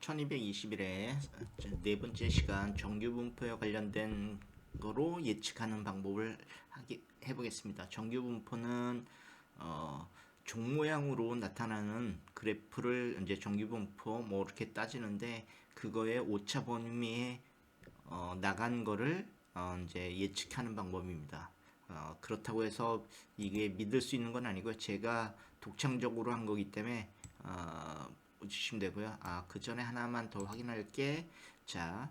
1221회 네 번째 시간 정규 분포에 관련된 거로 예측하는 방법을 해보겠습니다. 정규 분포는 종 모양으로 나타나는 그래프를 이제 정규 분포 뭐 이렇게 따지는데 그거의 오차 범위에 나간 거를 이제 예측하는 방법입니다. 그렇다고 해서 이게 믿을 수 있는 건 아니고요. 제가 독창적으로 한 거기 때문에 주시면 되고요. 그 전에 하나만 더 확인할게. 자,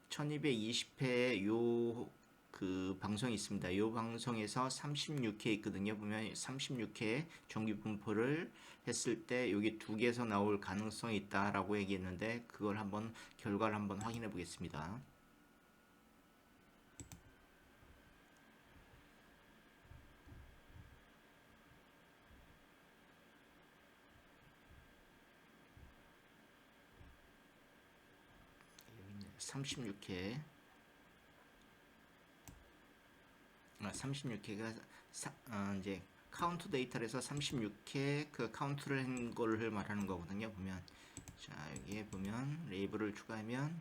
1220회 요 그 방송이 있습니다. 요 방송에서 36회 있거든요. 보면 36회 정규 분포를 했을 때 여기 두 개에서 나올 가능성이 있다라고 얘기했는데 그걸 한번 결과를 한번 확인해 보겠습니다. 여기 36회 36회가 이제 카운트 데이터에서 36회 그 카운트를 한 거를 말하는 거거든요. 보면 자 여기에 보면 레이블을 추가하면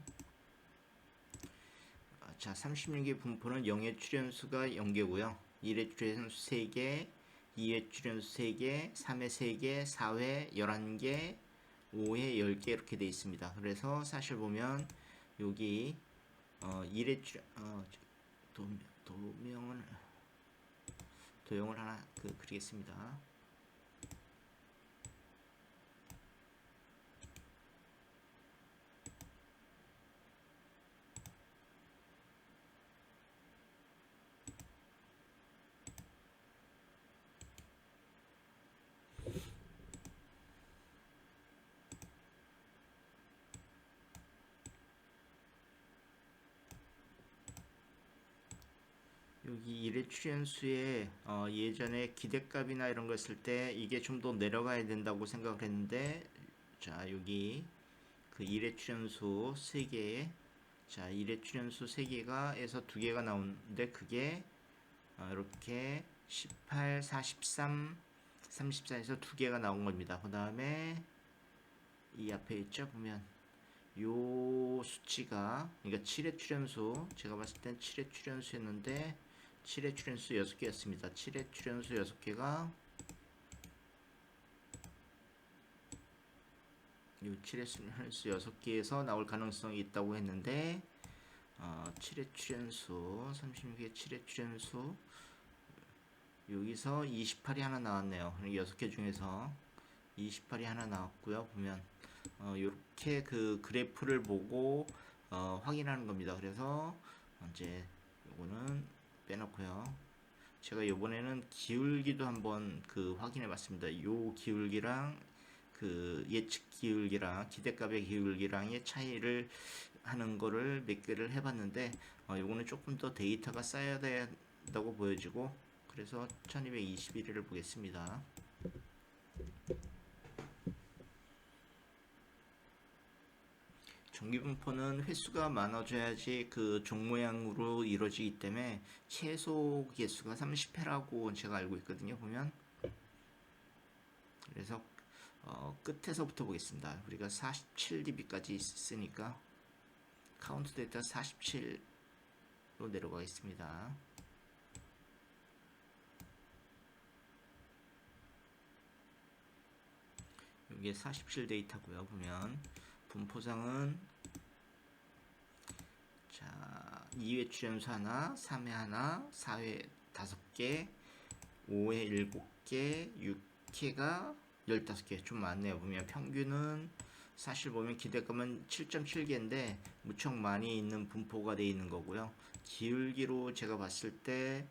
자 36의 분포는 0의 출현수가 0개고요. 1의 출현수 3개, 2의 출현수 3개, 3의 3개, 4회 11개, 5회 10개 이렇게 돼 있습니다. 그래서 사실 보면 여기 1의 출현 도형을 하나 그리겠습니다. 여기 1의 출현수에 예전에 기대값이나 이런 거 쓸 때 이게 좀 더 내려가야 된다고 생각을 했는데 자 여기 그 1의 출현수 3개에 자 1의 출현수 3개가 에서 2개가 나오는데 그게 이렇게 18, 43, 34에서 2개가 나온 겁니다. 그 다음에 이 앞에 있죠 보면 요 수치가 그러니까 7의 출현수 제가 봤을 땐 7의 출현수였는데 7의 출현수 6개였습니다. 7의 출현수 6개가 이 7의 출현수 6개에서 나올 가능성이 있다고 했는데 7의 출현수 36의 7의 출현수 여기서 28이 하나 나왔네요. 6개 중에서 28이 하나 나왔고요. 보면 이렇게 그 그래프를 보고 확인하는 겁니다. 그래서 이제 요거는 빼놓고요. 제가 이번에는 기울기도 한번 확인해 봤습니다. 요 기울기랑 그 예측 기울기랑 기대값의 기울기랑의 차이를 하는 거를 몇 개를 해봤는데 요거는 조금 더 데이터가 쌓여야 된다고 보여지고 그래서 1221을 보겠습니다. 정기분포는 횟수가 많아져야지 그 종 모양으로 이루어지기 때문에 최소 개수가 30회라고 제가 알고 있거든요. 보면 그래서 끝에서부터 보겠습니다. 우리가 47dB까지 있으니까 카운트 데이터 47로 내려가겠습니다. 이게 47 데이터고요. 보면 분포상은 자 2회 출연수 하나, 3회 하나, 4회 5개, 5회 7개, 6회가 15개 좀 많네요. 보면 평균은 사실 보면 기대감은 7.7개인데 무척 많이 있는 분포가 되어 있는 거고요. 기울기로 제가 봤을 때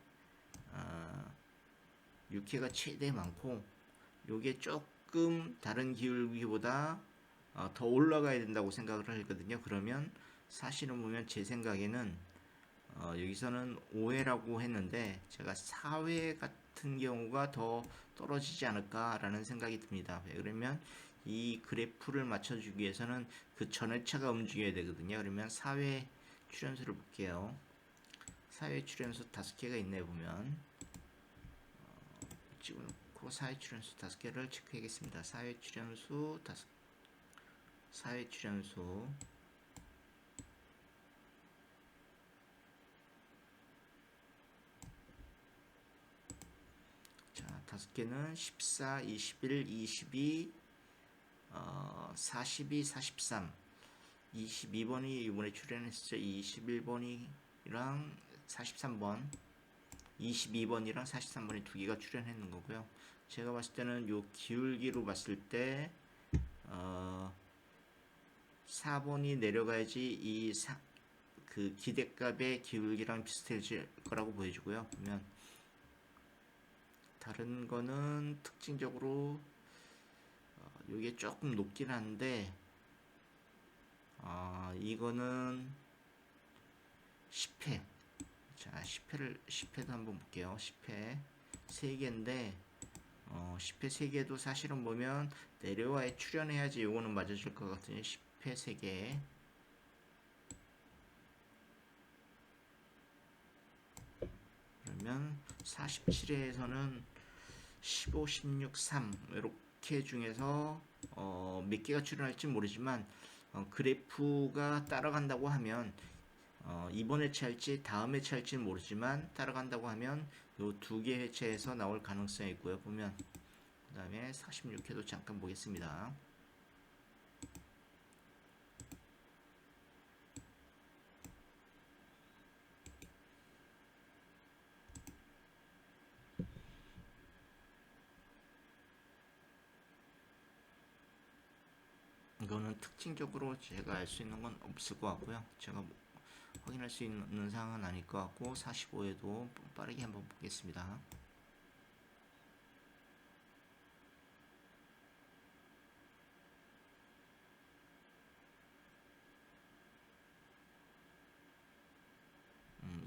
6회가 최대 많고 요게 조금 다른 기울기보다 더 올라가야 된다고 생각을 하거든요. 그러면 사실은 보면 제 생각에는 여기서는 5회라고 했는데 제가 4회 같은 경우가 더 떨어지지 않을까라는 생각이 듭니다. 그러면 이 그래프를 맞춰주기 위해서는 그 전회차가 움직여야 되거든요. 그러면 4회 출연수를 볼게요. 4회 출연수 5개가 있네 보면 찍어놓고 4회 출연수 5개를 체크하겠습니다. 4회 출연수 5 4회 출연수. 자, 5개는 14, 21, 22, 42, 43. 22번이 이번에 출연했었죠. 21번이랑 43번, 22번이랑 43번이 두 개가 출연했는 거고요. 제가 봤을 때는 요 기울기로 봤을 때 4번이 내려가야지 그 기대값의 기울기랑 비슷해질 거라고 보여지고요. 보면 다른 거는 특징적으로 요게 조금 높긴 한데 이거는 10회. 자, 10회도 한번 볼게요. 10회 3개인데 10회 3개도 사실은 보면 내려와야 출연해야지 요거는 맞아줄 것 같으니 10회 3개. 그러면 47회에서는 15, 16, 3 이렇게 중에서 몇 개가 출연할지 모르지만 그래프가 따라간다고 하면 이번 회차 할지 다음 회차 할지는 모르지만 따라간다고 하면 요 두 개 회차에서 나올 가능성이 있고요. 보면 그 다음에 46회도 잠깐 보겠습니다. 이거는 특징적으로 제가 알 수 있는 건 없을 것 같고요. 제가 확인할 수 있는 사항은 아닐 것 같고 45회도 빠르게 한번 보겠습니다.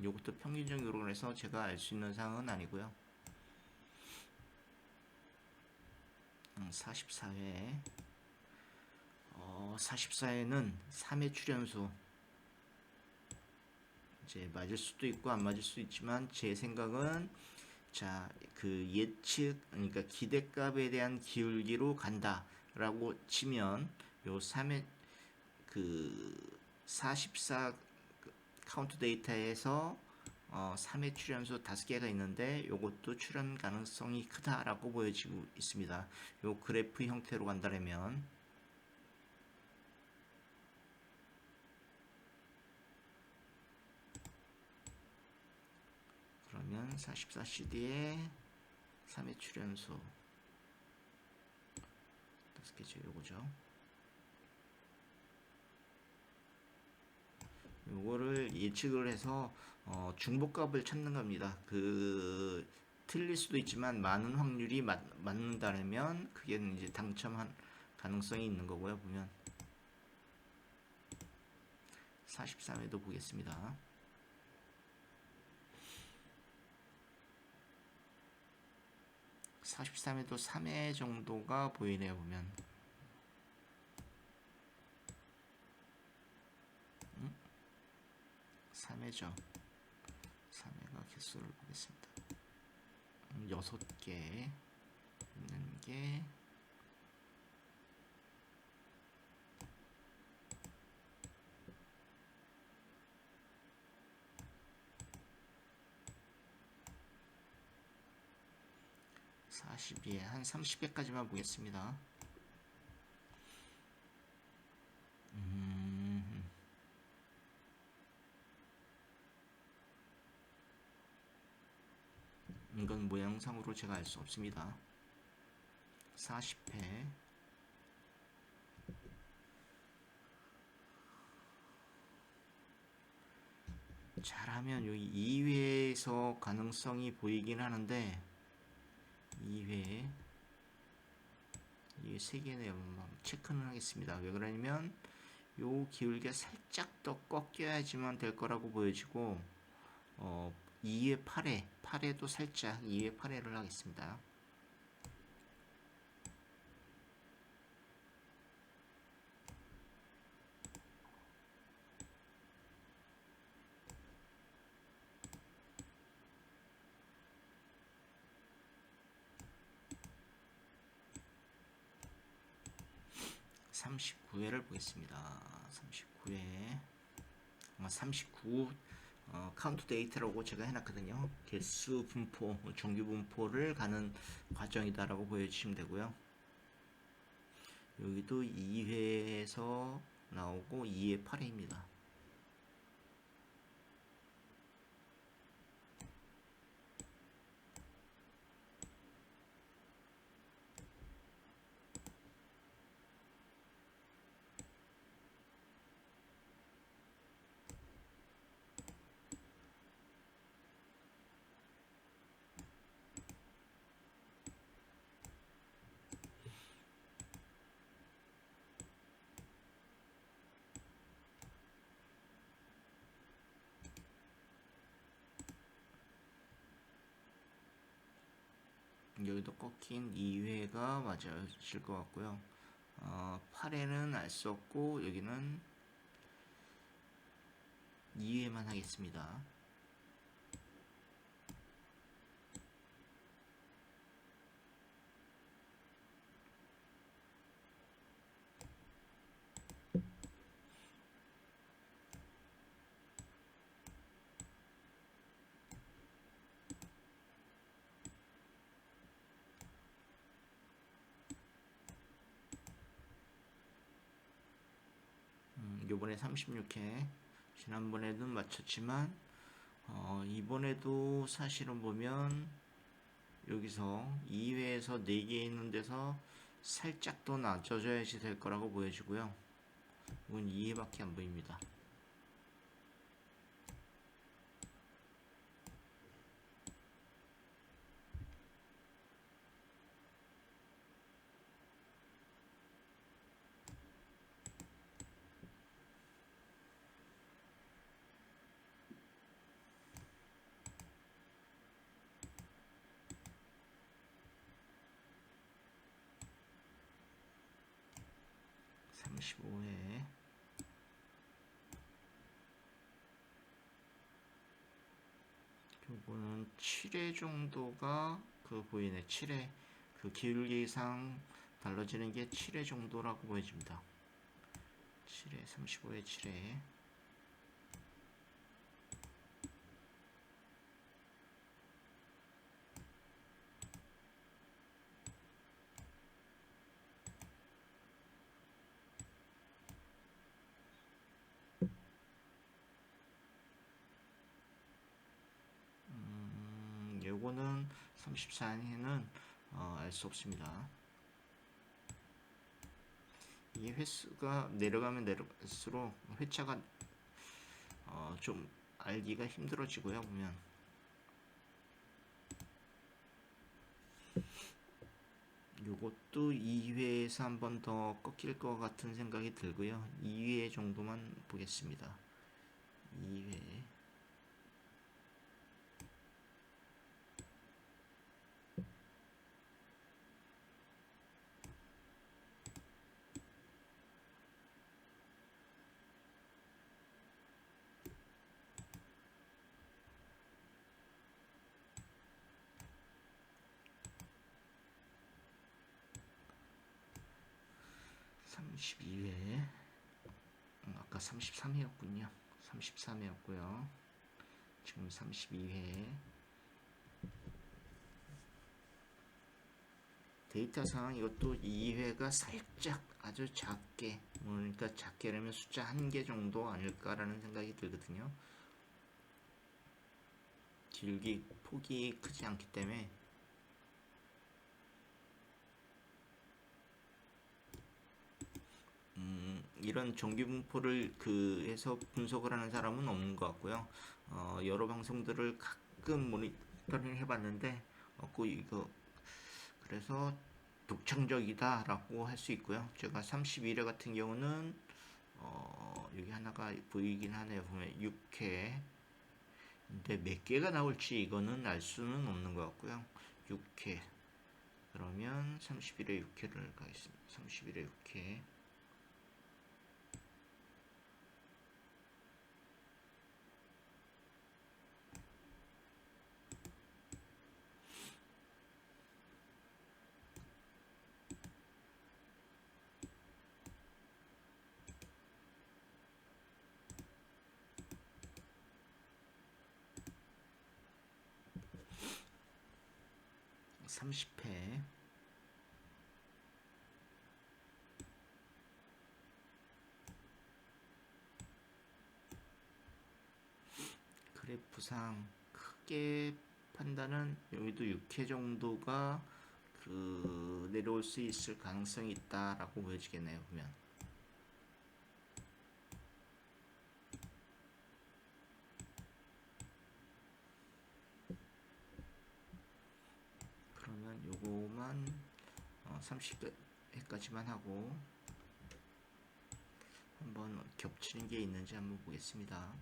요것도 평균적으로 해서 제가 알 수 있는 사항은 아니고요. 44회 44회는 3회 출연수. 이제 맞을 수도 있고 안 맞을 수도 있지만 제 생각은 자, 그 예측, 그러니까 기대값에 대한 기울기로 간다라고 치면 요 3회 그 44 카운트 데이터에서 3회 출연수 5개가 있는데 요것도 출연 가능성이 크다라고 보여지고 있습니다. 요 그래프 형태로 간다면 그러면 44CD에 3회 출연수 5개죠. 요거죠. 요거를 예측을 해서 중복값을 찾는 겁니다. 그 틀릴 수도 있지만 많은 확률이 맞는다면 그게 이제 당첨한 가능성이 있는 거고요. 보면 43회도 보겠습니다. 43회도 3회 정도가 보이네요. 보면 3회죠. 3회가 개수를 보겠습니다. 6개 있는 게 한 30회까지만 보겠습니다. 이건 모양상으로 제가 알 수 없습니다. 40회 잘하면 여기 2회에서 가능성이 보이긴 하는데 2회 3개네요. 체크는 하겠습니다. 왜 그러냐면 요 기울기가 살짝 더 꺾여야지만 될 거라고 보여지고 2회 8회도 살짝 2회 8회를 하겠습니다. 39회를 보겠습니다. 39회 39 카운트 데이터라고 제가 해놨거든요. 개수 분포, 정규 분포를 가는 과정이다라고 보여주시면 되고요. 여기도 2회에서 나오고 2회 8회입니다. 여기도 꺾인 2회가 맞아질 것 같고요. 8회는 알 수 없고 여기는 2회만 하겠습니다. 요번에 36회, 지난번에도 맞췄지만 이번에도 사실은 보면 여기서 2회에서 4개 있는 데서 살짝 더 낮춰져야지 될 거라고 보여지고요. 이건 2회밖에 안 보입니다. (35회) 요거는 7회 정도가 보이네. 7회 기울기상 달라지는 게 7회 정도라고 보여집니다. 7회 35회 7회 요거는 34회는 알 수 없습니다. 이 횟수가 내려가면 내려갈수록 회차가 좀 알기가 힘들어지고요. 보면 요것도 2회에서 한 번 더 꺾일 것 같은 생각이 들고요. 2회 정도만 보겠습니다. 2회 32회 아까 33회였군요. 33회였고요. 지금 32회 데이터상 이것도 2회가 살짝 아주 작게, 그러니까 작게라면 숫자 1개 정도 아닐까라는 생각이 들거든요. 길기 폭이 크지 않기 때문에 이런 정규 분포를 해서 분석을 하는 사람은 없는 것 같고요. 여러 방송들을 가끔 모니터링 해봤는데 없고 이거 그래서 독창적이다라고 할 수 있고요. 제가 31회 같은 경우는 여기 하나가 보이긴 하네요. 보면 6회. 근데 몇 개가 나올지 이거는 알 수는 없는 것 같고요. 6회. 그러면 31회 6회를 가겠습니다. 31회 6회. 30회 그래프상 크게 판단은 여기도 6회 정도가 내려올 수 있을 가능성이 있다라고 보여지겠네요. 보면 그러면 요거만 30회까지만 하고 한번 겹치는 게 있는지 한번 보겠습니다.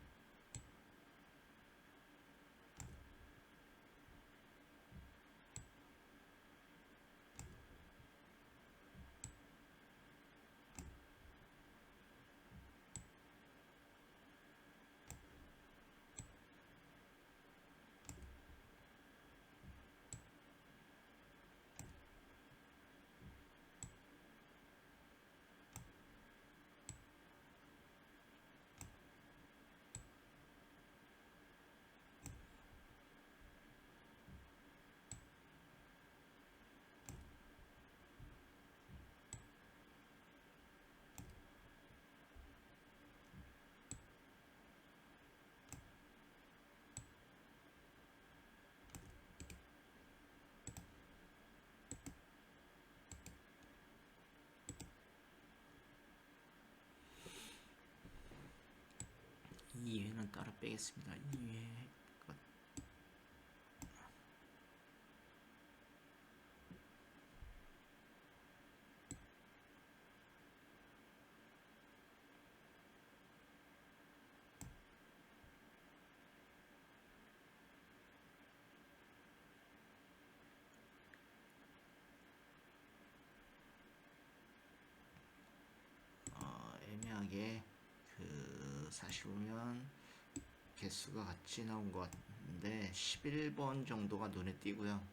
이 2회는 따로 빼겠습니다. 2회 애매하게 사실 보면 개수가 같이 나온 것 같은데 11번 정도가 눈에 띄고요.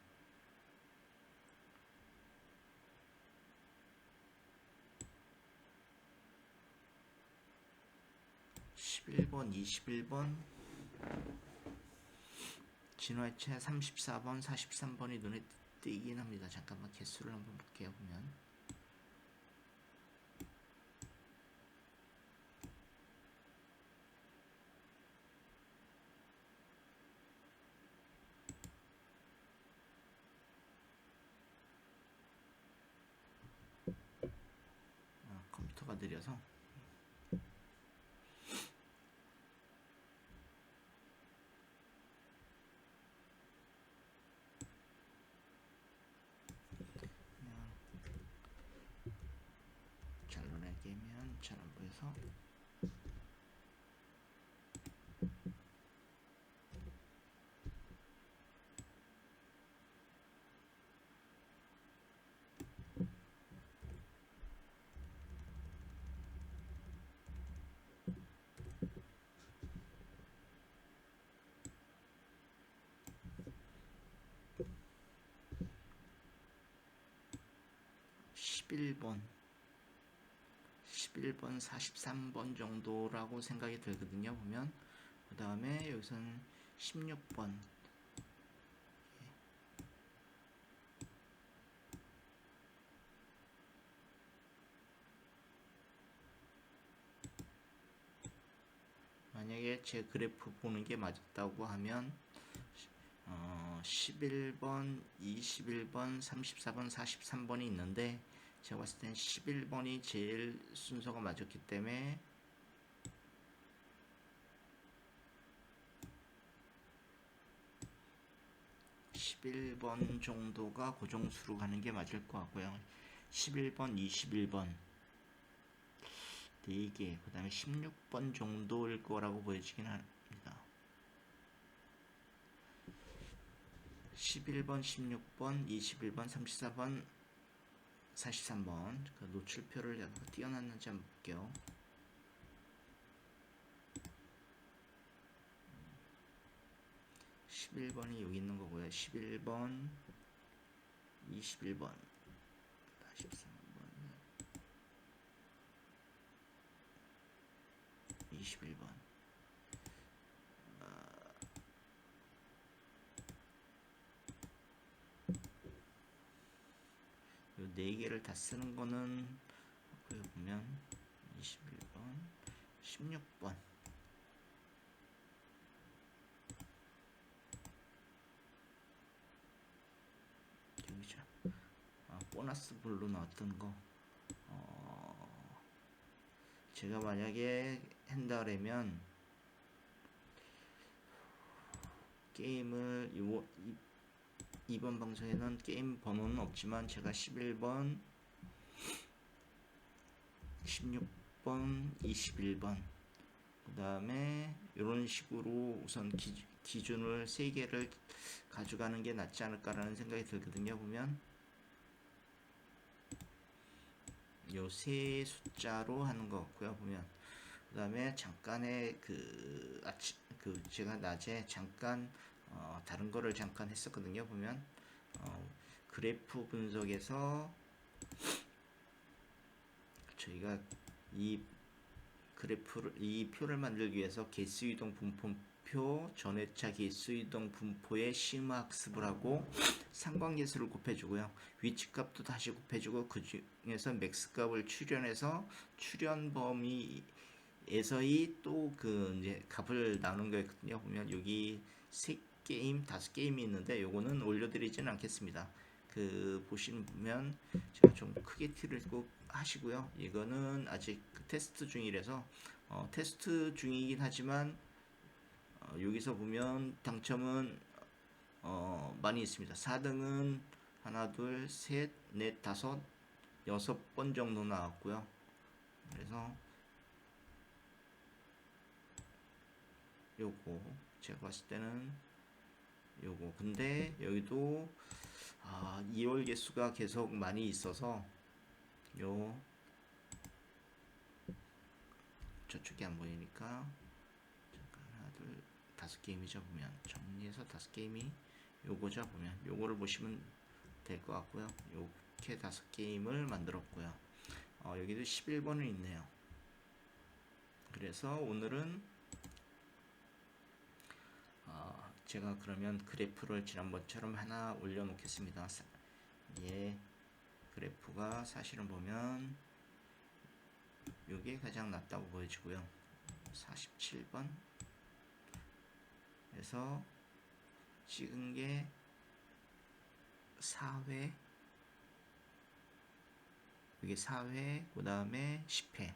11번, 21번, 진화체 34번, 43번이 눈에 띄긴 합니다. 잠깐만 개수를 한번 볼게요. 보면 컴퓨터가 느려서 잘라내기면 잘 안 보여서 11번 43번 정도라고 생각이 들거든요. 보면 그 다음에 여기서는 16번 만약에 제 그래프 보는 게 맞았다고 하면 11번, 21번, 34번, 43번이 있는데 제가 봤을 땐 11번이 제일 순서가 맞았기 때문에 11번 정도가 고정수로 가는 게 맞을 것 같고요. 11번, 21번 4개, 그 다음에 16번 정도일 거라고 보여지긴 합니다. 11번, 16번, 21번, 34번, 43번 그 노출표를 띄워놨는지 한번 볼게요. 11번이 여기 있는 거고요. 11번, 21번, 43번, 21번. 4개를 다 쓰는 거는 여기 보면 21번, 16번 여기죠. 보너스 볼로 나왔던 거 제가 만약에 한다 그러면 게임을 이번 방송에는 게임 번호는 없지만 제가 11번, 16번, 21번 그 다음에 이런 식으로 우선 기준을 3개를 가져가는 게 낫지 않을까라는 생각이 들거든요. 보면 요 세 숫자로 하는 것 같고요. 보면 그 다음에 잠깐의 제가 낮에 잠깐 다른 거를 잠깐 했었거든요. 보면 그래프 분석에서 저희가 이 표를 만들기 위해서 개수이동 분포표, 전회차 개수이동 분포의 시그마 학습을 하고 상관계수를 곱해주고요. 위치값도 다시 곱해주고 그 중에서 맥스 값을 추련해서 추련 범위에서의 또 이제 값을 나눈 거였거든요. 보면 여기 3게임, 5게임이 있는데 요거는 올려드리지는 않겠습니다. 보시면 제가 좀 크게 티를 꼭 하시고요. 이거는 아직 테스트 중이라서 테스트 중이긴 하지만 여기서 보면 당첨은 많이 있습니다. 4등은 하나, 둘, 셋, 넷, 다섯, 6번 정도 나왔고요. 그래서 요거 제가 봤을 때는 요거 근데 여기도 2월 개수가 계속 많이 있어서 저쪽이 안 보이니까 하나, 둘, 5게임이죠. 보면 정리해서 5게임이 요거죠. 보면 요거를 보시면 될 것 같고요. 이렇게 5게임을 만들었고요. 여기도 11번은 있네요. 그래서 오늘은 제가 그러면 그래프를 지난번처럼 하나 올려놓겠습니다. 그래프가 사실은 보면 이게 가장 낫다고 보여지고요. 47번 에서 찍은 게 4회, 이게 4회, 그 다음에 10회.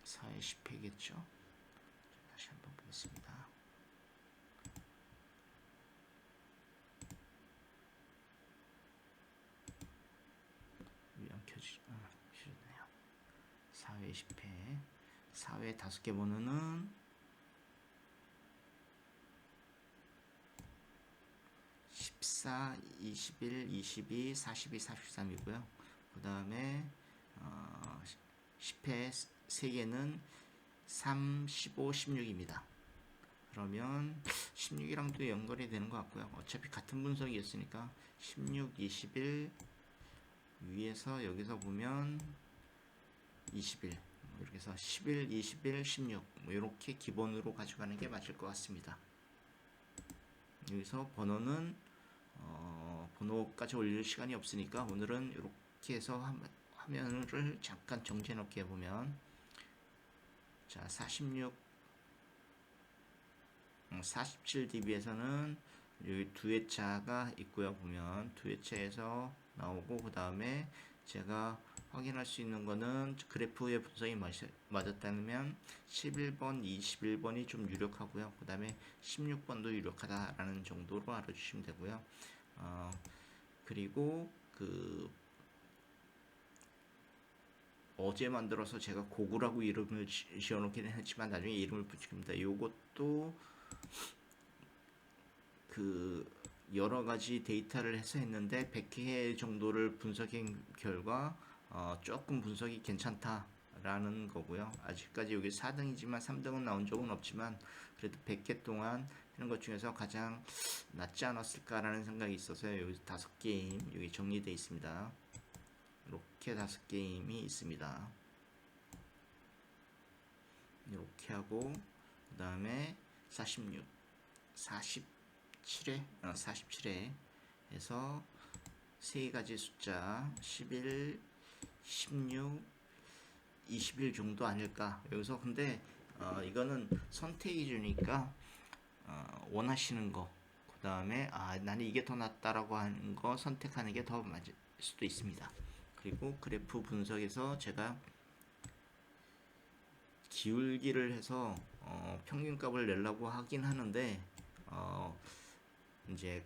사회 10회겠죠. 다시 한번 보겠습니다. 위안 켜지네요. 4회 10회 4회 5개 번호는 14, 21, 22, 42, 43이고요. 그 다음에 10회 3개는 3, 15, 16입니다. 그러면 16이랑도 연결이 되는 것 같고요. 어차피 같은 분석이었으니까 16, 21 위에서 여기서 보면 21 이렇게 해서 11, 21, 16 이렇게 기본으로 가져가는 게 맞을 것 같습니다. 여기서 번호는 번호까지 올릴 시간이 없으니까 오늘은 이렇게 해서 화면을 잠깐 정지해 놓게 보면 자 47db에서는 여기 2회차가 있고요. 보면 2회차에서 나오고 그 다음에 제가 확인할 수 있는 거는 그래프의 분석이 맞았다면 11번, 21번이 좀 유력하고요. 그 다음에 16번도 유력하다라는 정도로 알아주시면 되고요. 그리고 어제 만들어서 제가 고구라고 이름을 지어놓긴 했지만 나중에 이름을 붙입니다. 요것도 여러 가지 데이터를 해서 했는데 100회 정도를 분석한 결과 조금 분석이 괜찮다라는 거고요. 아직까지 여기 4등이지만 3등은 나온 적은 없지만 그래도 100회 동안 하는 것 중에서 가장 낫지 않았을까라는 생각이 있어서 여기 5게임 여기 정리되어 있습니다. 이렇게 5게임이 있습니다. 이렇게 하고 그 다음에 46, 47회 해서 세 가지 숫자 11, 16, 20일 정도 아닐까. 여기서 근데 이거는 선택이 주니까 원하시는 거, 그 다음에 나는 이게 더 낫다라고 하는 거 선택하는 게 더 맞을 수도 있습니다. 그리고 그래프 분석에서 제가 기울기를 해서 평균값을 내려고 하긴 하는데 이제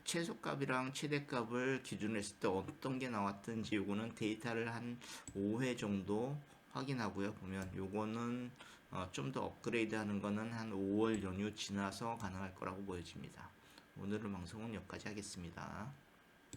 최소값이랑 최대값을 기준으로 했을 때 어떤 게 나왔든지 요거는 데이터를 한 5회 정도 확인하고요. 보면 요거는 좀 더 업그레이드 하는 거는 한 5월 연휴 지나서 가능할 거라고 보여집니다. 오늘의 방송은 여기까지 하겠습니다.